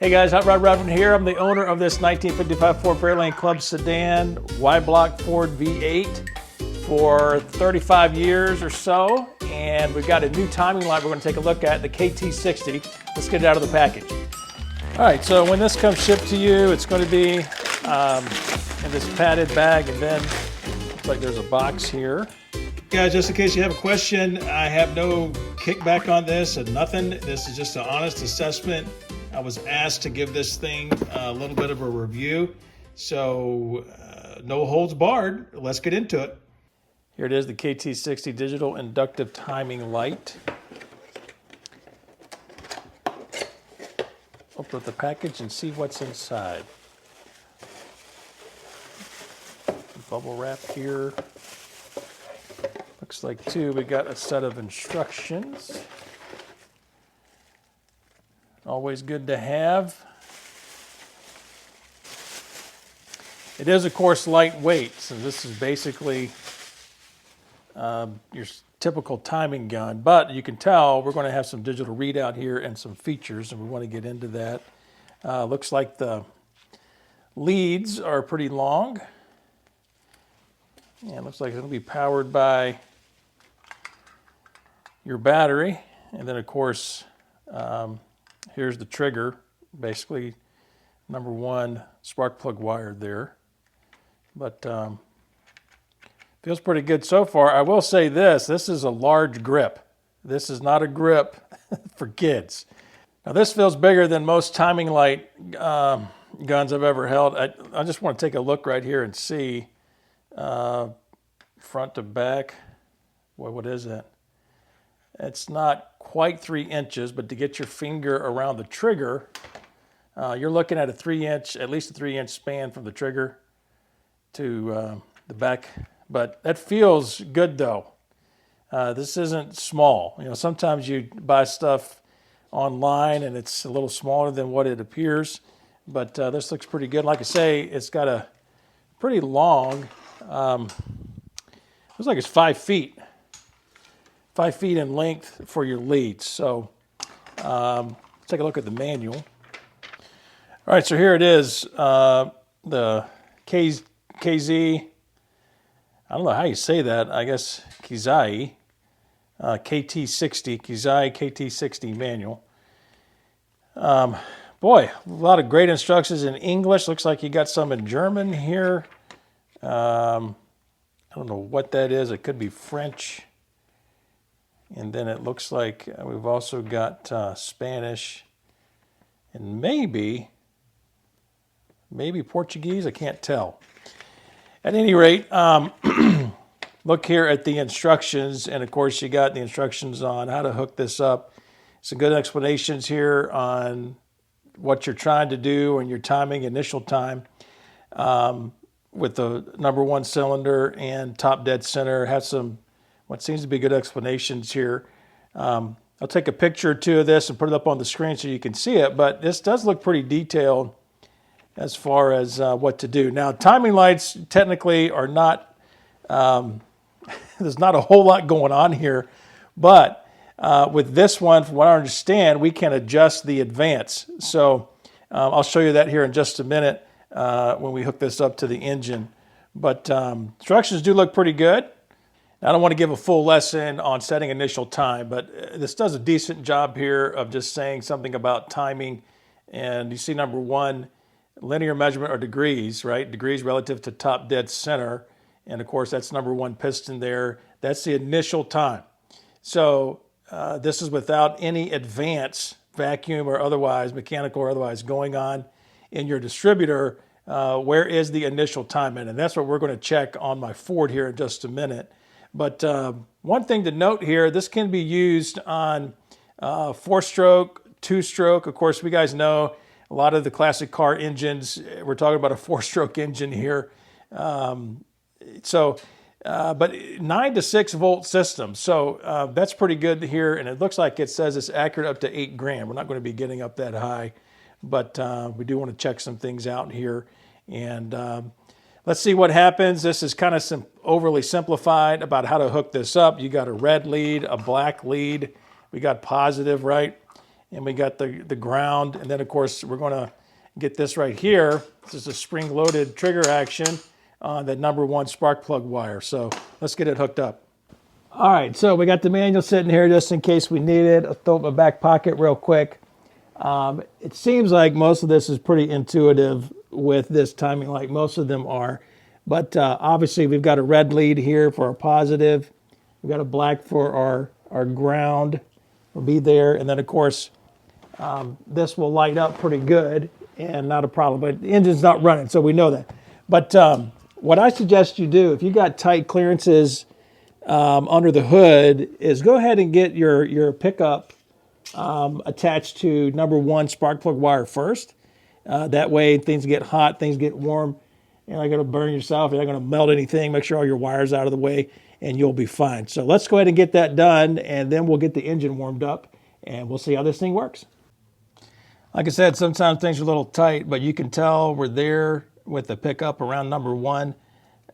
Hey guys, Hot Rod Reverend here. I'm the owner of this 1955 Ford Fairlane Club sedan, Y-block Ford V8 for 35 years or so. And we've got a new timing light we're going to take a look at, the KT60. Let's get it out of the package. All right, so when this comes shipped to you, it's going to be in this padded bag, and then looks like there's a box here. Guys, just in case you have a question, I have no kickback on this and nothing. This is just an honest assessment. I was asked to give this thing a little bit of a review, so no holds barred. Let's get into it. Here it is, the KT60 digital inductive timing light. Open up the package and see what's inside. Bubble wrap here. Looks like we got a set of instructions. Always good to have. It is, of course, lightweight, so this is basically your typical timing gun, but you can tell we're going to have some digital readout here and some features, and we want to get into that. Looks like the leads are pretty long, and looks like it's going to be powered by your battery, and then, of course, here's the trigger, basically number one spark plug wired there. But feels pretty good so far. I will say this is a large grip. This is not a grip for kids. Now this feels bigger than most timing light guns I've ever held. I just want to take a look right here and see front to back. Boy, what is that? It's not quite 3 inches, but to get your finger around the trigger, you're looking at at least a 3 inch span from the trigger to the back. But that feels good though. This isn't small. You know, sometimes you buy stuff online and it's a little smaller than what it appears, but this looks pretty good. Like I say, it's got a pretty long, looks like it's 5 feet. 5 feet in length for your leads. So let's take a look at the manual. All right, so here it is, the KZ, I don't know how you say that, I guess KT60 KT60 manual. Boy, a lot of great instructions in English. Looks like you got some in German here. I don't know what that is. It could be French. And then it looks like we've also got Spanish and maybe Portuguese. I can't tell. At any rate, look here at the instructions. And of course, you got the instructions on how to hook this up. Some good explanations here on what you're trying to do and your timing, initial time with the number one cylinder and top dead center. Have some what seems to be good explanations here. I'll take a picture or two of this and put it up on the screen so you can see it, but this does look pretty detailed as far as what to do. Now, timing lights technically are not, there's not a whole lot going on here, but with this one, from what I understand, we can adjust the advance. So I'll show you that here in just a minute when we hook this up to the engine. But instructions do look pretty good. I don't want to give a full lesson on setting initial time, but this does a decent job here of just saying something about timing. And you see number one, linear measurement or degrees, right? Degrees relative to top dead center. And of course, that's number one piston there. That's the initial time. So this is without any advance, vacuum or otherwise, mechanical or otherwise, going on in your distributor. Where is the initial time in? And that's what we're going to check on my Ford here in just a minute. But one thing to note here, this can be used on 4-stroke, 2-stroke. Of course, we guys know a lot of the classic car engines, we're talking about a 4-stroke engine here. But 9 to 6 volt system. So that's pretty good here. And it looks like it says it's accurate up to 8 gram. We're not going to be getting up that high, but we do want to check some things out here. And let's see what happens. This is kind of overly simplified about how to hook this up. You got a red lead, a black lead. We got positive, right? and we got the ground, and then of course we're going to get this right here. This is a spring-loaded trigger action on the #1 spark plug wire. So let's get it hooked up. All right, so we got the manual sitting here just in case we need it. I'll throw it in my back pocket real quick. It seems like most of this is pretty intuitive with this timing light. Most of them are. But obviously we've got a red lead here for our positive. We've got a black for our ground. Will be there. And then, of course, this will light up pretty good and not a problem. But the engine's not running, so we know that. But what I suggest you do, if you got tight clearances under the hood, is go ahead and get your pickup attached to #1 spark plug wire first. That way things get hot, things get warm. You're not going to burn yourself. You're not going to melt anything. Make sure all your wires out of the way, and you'll be fine. So let's go ahead and get that done, and then we'll get the engine warmed up, and we'll see how this thing works. Like I said, sometimes things are a little tight, but you can tell we're there with the pickup around #1,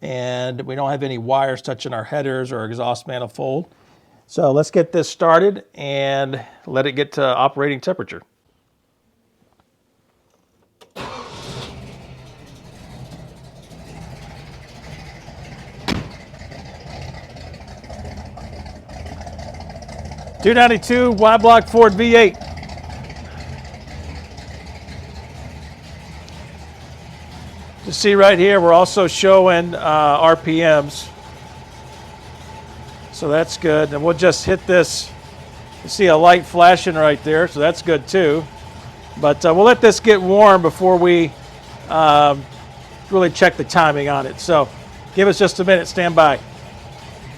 and we don't have any wires touching our headers or exhaust manifold. So let's get this started and let it get to operating temperature. .292 Y-block Ford V8. You see right here, we're also showing RPMs. So that's good. And we'll just hit this. You see a light flashing right there, so that's good too. But we'll let this get warm before we really check the timing on it. So give us just a minute, stand by.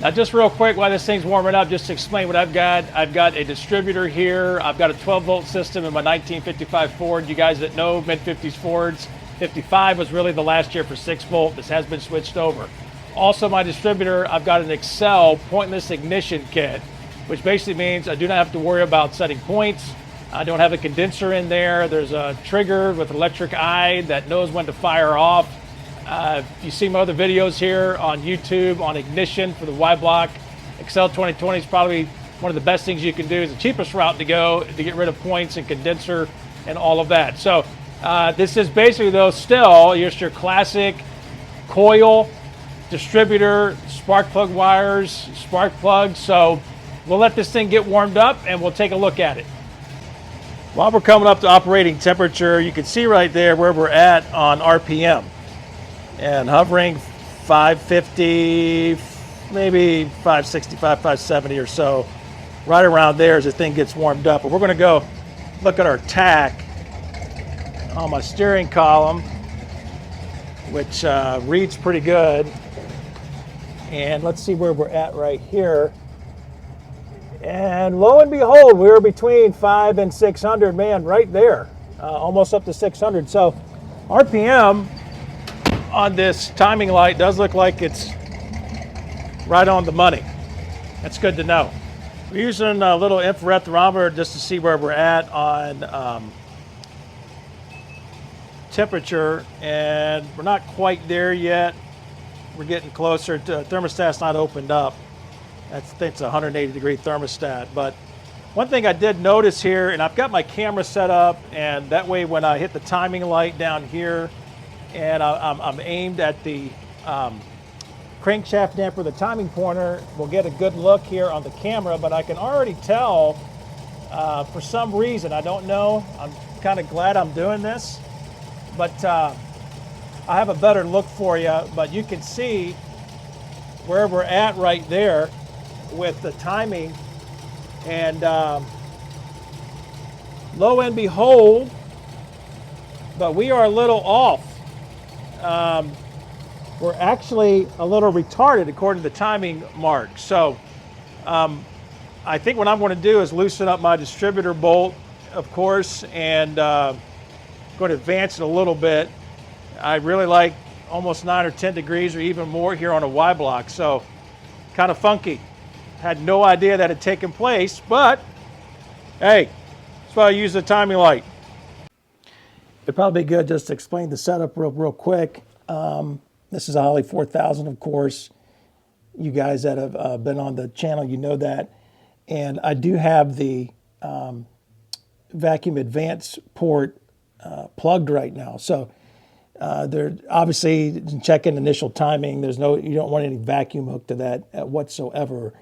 Now just real quick while this thing's warming up, just to explain what I've got. I've got a distributor here. I've got a 12-volt system in my 1955 Ford. You guys that know mid-50s Fords, 55 was really the last year for 6-volt. This has been switched over. Also my distributor, I've got an Excel pointless ignition kit, which basically means I do not have to worry about setting points. I don't have a condenser in there. There's a trigger with electric eye that knows when to fire off. If you see my other videos here on YouTube on ignition for the Y-block, Excel 2020 is probably one of the best things you can do. It's the cheapest route to go to get rid of points and condenser and all of that. So this is basically, though, still just your classic coil, distributor, spark plug wires, spark plugs. So we'll let this thing get warmed up and we'll take a look at it. While we're coming up to operating temperature, you can see right there where we're at on RPM. And hovering 550, maybe 565, 570 or so, right around there as the thing gets warmed up. But we're going to go look at our tach on my steering column, which reads pretty good. And let's see where we're at right here. And lo and behold, we were between 500 and 600, man, right there, almost up to 600. So RPM on this timing light does look like it's right on the money. That's good to know. We're using a little infrared thermometer just to see where we're at on temperature, and we're not quite there yet. We're getting closer to thermostat's not opened up. I think it's a 180-degree thermostat. But one thing I did notice here, and I've got my camera set up, and that way when I hit the timing light down here, and I'm aimed at the crankshaft damper, the timing pointer, we'll get a good look here on the camera, but I can already tell for some reason, I don't know, I'm kind of glad I'm doing this, but I have a better look for you, but you can see where we're at right there with the timing, and lo and behold, but we are a little off. We're actually a little retarded according to the timing mark. So I think what I'm going to do is loosen up my distributor bolt, of course, and going to advance it a little bit. I really like almost 9 or 10 degrees or even more here on a Y-block, so kind of funky. Had no idea that had taken place, but hey, that's why I use the timing light. It'd probably be good just to explain the setup real quick. This is a Holly 4000, of course. You guys that have been on the channel, you know that. And I do have the vacuum advance port plugged right now. So they're obviously checking initial timing. You don't want any vacuum hooked to that whatsoever.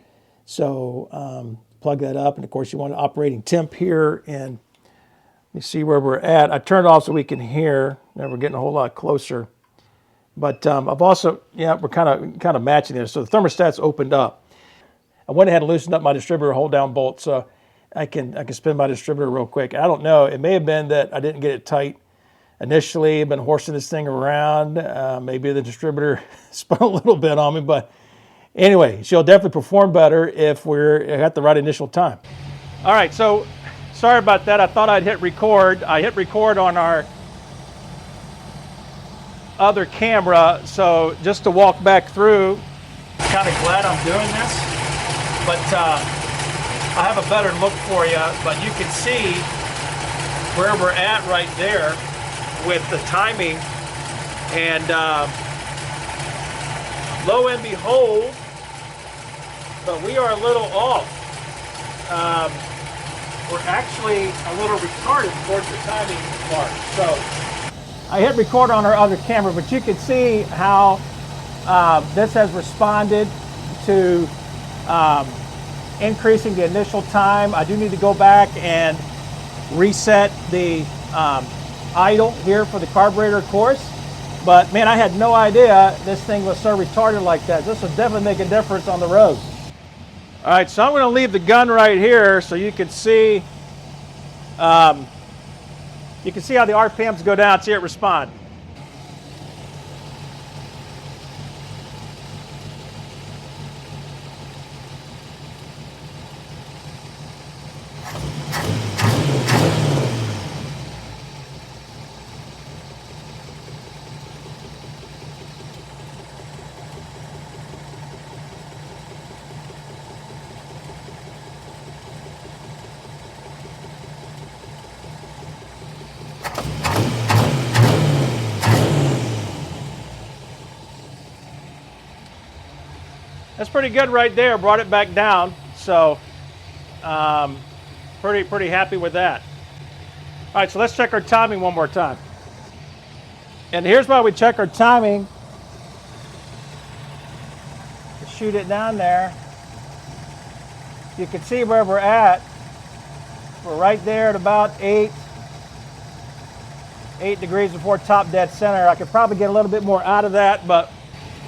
So plug that up, and of course you want an operating temp here, and you see where we're at. I turned it off so we can hear. Now we're getting a whole lot closer. But I've also, we're kind of matching this. So the thermostat's opened up. I went ahead and loosened up my distributor hold down bolt so I can spin my distributor real quick. I don't know. It may have been that I didn't get it tight initially. I've been horsing this thing around. Maybe the distributor spun a little bit on me. But anyway, she'll definitely perform better if we're at the right initial time. All right, so sorry about that. I thought I'd hit record. I hit record on our other camera, so just to walk back through, kind of glad I'm doing this, but I have a better look for you, but you can see where we're at right there with the timing, and lo and behold, but we are a little off. We're actually a little retarded towards the timing mark. So I hit record on our other camera, but you can see how this has responded to increasing the initial time. I do need to go back and reset the idle here for the carburetor course. But man, I had no idea this thing was so retarded like that. This will definitely make a difference on the road. All right, so I'm going to leave the gun right here so you can see how the RPMs go down, see it respond. That's pretty good right there. Brought it back down, so pretty happy with that. All right, so let's check our timing one more time. And here's why we check our timing. Shoot it down there. You can see where we're at. We're right there at about 8 degrees before top dead center. I could probably get a little bit more out of that, but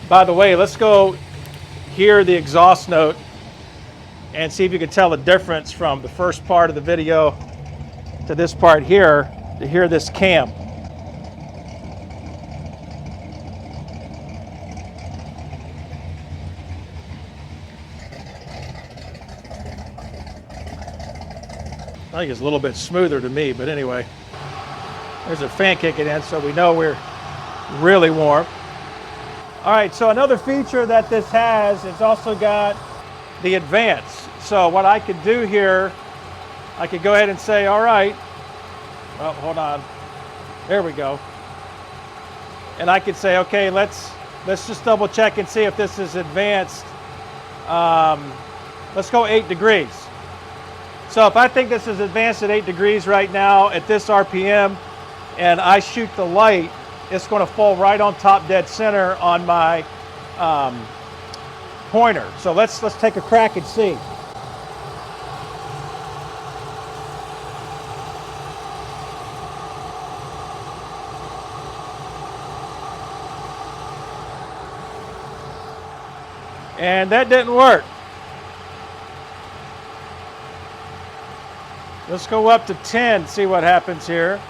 by the way, let's go hear the exhaust note and see if you can tell the difference from the first part of the video to this part here to hear this cam. I think it's a little bit smoother to me, but anyway, there's a fan kicking in, so we know we're really warm. All right, so another feature that this has, it's also got the advance. So what I could do here, I could go ahead and say, all right, well, hold on, there we go. And I could say, okay, let's just double check and see if this is advanced. Let's go 8 degrees. So if I think this is advanced at 8 degrees right now at this RPM, and I shoot the light, it's going to fall right on top dead center on my pointer. So let's take a crack and see. And that didn't work. Let's go up to 10, see what happens here.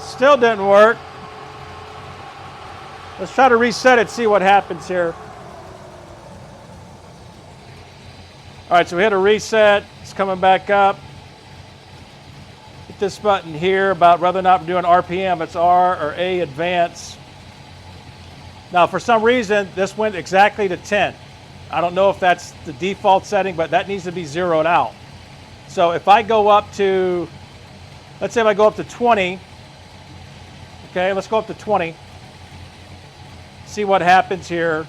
Still didn't work. Let's try to reset it, see what happens here. All right, so we hit a reset. It's coming back up. Hit this button here about whether or not we're doing RPM. It's R or A advance. Now, for some reason, this went exactly to 10. I don't know if that's the default setting, but that needs to be zeroed out. So if I go up to, let's say if I go up to 20, okay, let's go up to 20. See what happens here.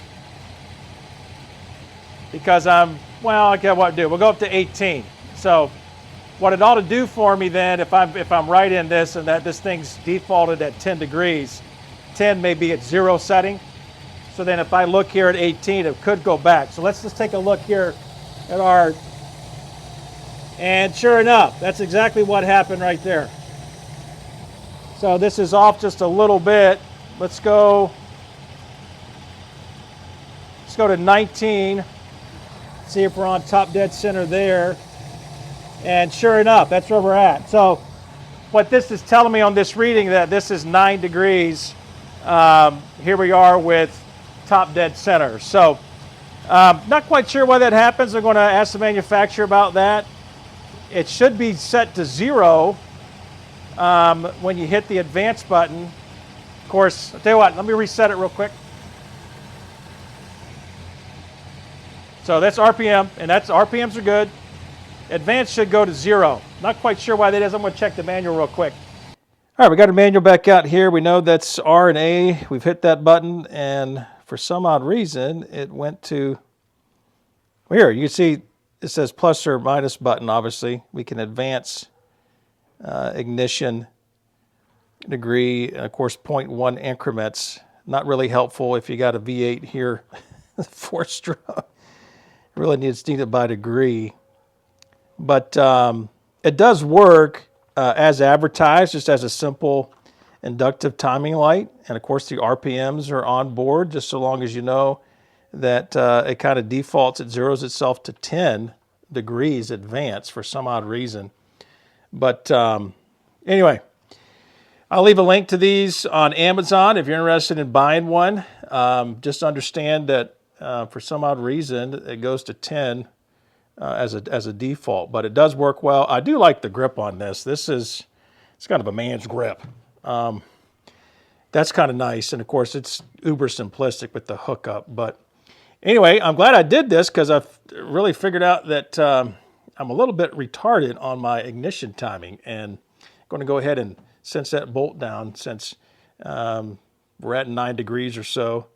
because well, I get what to do. We'll go up to 18. So what it ought to do for me then, if I'm right in this and that this thing's defaulted at 10 degrees, 10 may be at 0 setting. So then if I look here at 18, it could go back. So let's just take a look here at our, and sure enough, that's exactly what happened right there. So this is off just a little bit. Let's go to 19. See if we're on top dead center there. And sure enough, that's where we're at. So what this is telling me on this reading, that this is 9 degrees. Here we are with top dead center. So not quite sure why that happens. I'm going to ask the manufacturer about that. It should be set to 0 when you hit the advance button. Of course, I'll tell you what, let me reset it real quick. So that's RPM, and that's RPMs are good. Advanced should go to 0. Not quite sure why that is. I'm going to check the manual real quick. All right, we got a manual back out here. We know that's R and A. We've hit that button, and for some odd reason, it went to, well, here, you can see it says plus or minus button, obviously. We can advance ignition degree, and of course, 0.1 increments. Not really helpful if you got a V8 here, 4-stroke. Really needs it by degree. But it does work as advertised, just as a simple inductive timing light. And of course, the RPMs are on board, just so long as you know that it kind of defaults, it zeroes itself to 10 degrees advance for some odd reason. But anyway, I'll leave a link to these on Amazon if you're interested in buying one. Just understand that for some odd reason, it goes to 10 as a default, but it does work well. I do like the grip on this. It's kind of a man's grip. That's kind of nice, and of course, it's uber simplistic with the hookup. But anyway, I'm glad I did this because I've really figured out that I'm a little bit retarded on my ignition timing, and I'm going to go ahead and cinch that bolt down since we're at 9 degrees or so.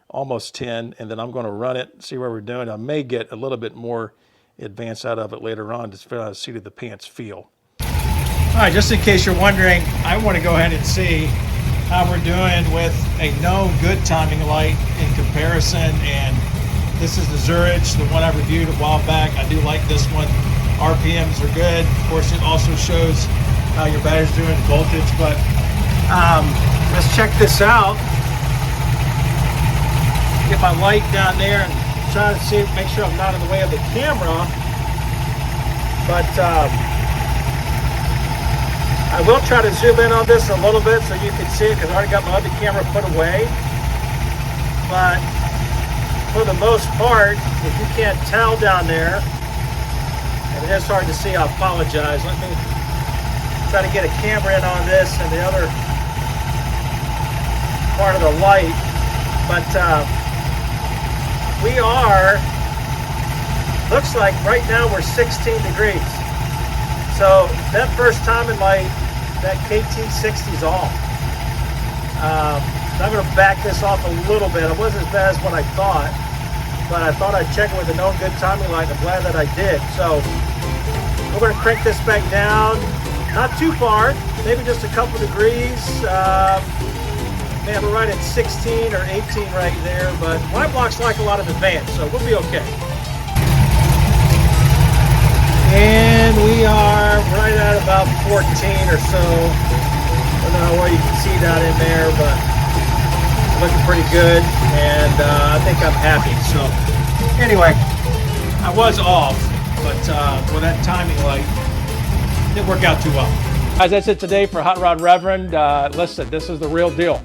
Almost 10, and then I'm going to run it, see where we're doing. I may get a little bit more advance out of it later on, just for the seat of the pants feel. All right, just in case you're wondering, I want to go ahead and see how we're doing with a known good timing light in comparison. And this is the Zurich, the one I reviewed a while back. I do like this one. RPMs are good. Of course, it also shows how your battery's doing, voltage. But let's check this out. Get my light down there and try to see, make sure I'm not in the way of the camera. But I will try to zoom in on this a little bit so you can see it, because I already got my other camera put away. But for the most part, if you can't tell down there, and it is hard to see, I apologize. Let me try to get a camera in on this and the other part of the light. But we are, looks like right now we're 16 degrees. So that first time in that KT60's off. I'm going to back this off a little bit. It wasn't as bad as what I thought, but I thought I'd check it with a known good timing light. I'm glad that I did. So we're going to crank this back down, not too far, maybe just a couple degrees. Man, we're right at 16 or 18 right there, but my block's like a lot of advance, so we'll be okay. And we are right at about 14 or so. I don't know what you can see down in there, but looking pretty good, and I think I'm happy. So anyway, I was off, but with that timing light, it didn't work out too well. Guys, that's it today for Hot Rod Reverend. Listen, this is the real deal.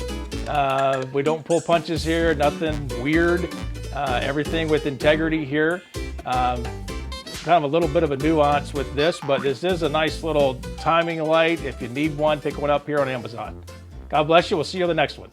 We don't pull punches here, nothing weird. Everything with integrity here. Kind of a little bit of a nuance with this, but this is a nice little timing light. If you need one, pick one up here on Amazon. God bless you. We'll see you on the next one.